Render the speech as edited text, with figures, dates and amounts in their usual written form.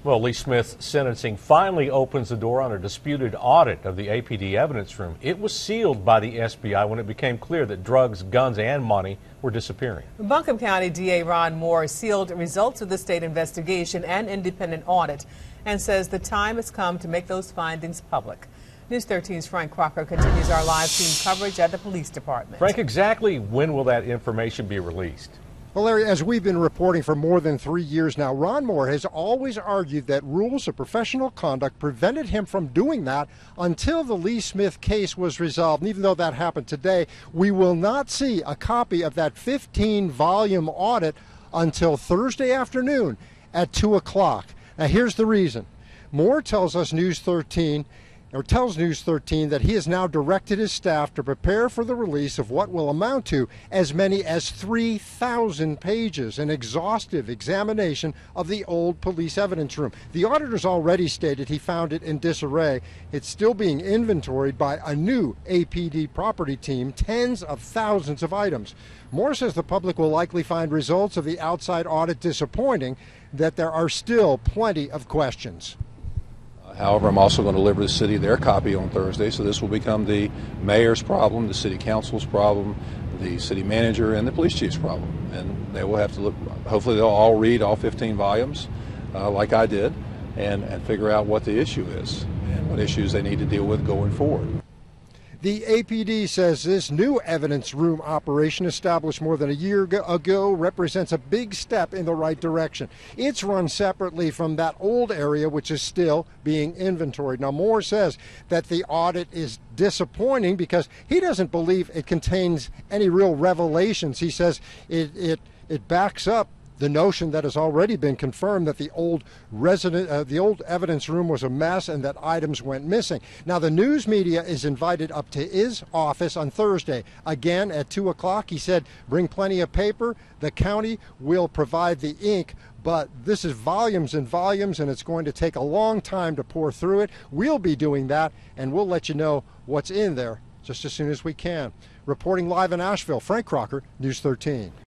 Well, Lee Smith's sentencing finally opens the door on a disputed audit of the A.P.D evidence room. It was sealed by the S.B.I when it became clear that drugs, guns, and money were disappearing. Buncombe County DA Ron Moore sealed results of the state investigation and independent audit and says the time has come to make those findings public. News 13's Frank Crocker continues our live team coverage at the police department. Frank, exactly when will that information be released? Well, Larry, as we've been reporting for more than 3 years now, Ron Moore has always argued that rules of professional conduct prevented him from doing that until the Lee Smith case was resolved. And even though that happened today, we will not see a copy of that 15-volume audit until Thursday afternoon at 2 o'clock. Now, here's the reason. Moore tells News 13 that he has now directed his staff to prepare for the release of what will amount to as many as 3,000 pages, an exhaustive examination of the old police evidence room. The auditor's already stated he found it in disarray. It's still being inventoried by a new A.P.D property team, tens of thousands of items. Moore says the public will likely find results of the outside audit disappointing, that there are still plenty of questions. However, I'm also going to deliver the city their copy on Thursday, so this will become the mayor's problem, the city council's problem, the city manager, and the police chief's problem. And they will have to look, hopefully they'll all read all 15 volumes like I did and figure out what the issue is and what issues they need to deal with going forward. The A.P.D says this new evidence room operation, established more than a year ago, represents a big step in the right direction. It's run separately from that old area, which is still being inventoried. Now, Moore says that the audit is disappointing because he doesn't believe it contains any real revelations. He says it backs up the notion that has already been confirmed that the old evidence room was a mess and that items went missing. Now, the news media is invited up to his office on Thursday, again at 2 o'clock. He said, bring plenty of paper. The county will provide the ink, but this is volumes and volumes, and it's going to take a long time to pour through it. We'll be doing that, and we'll let you know what's in there just as soon as we can. Reporting live in Asheville, Frank Crocker, News 13.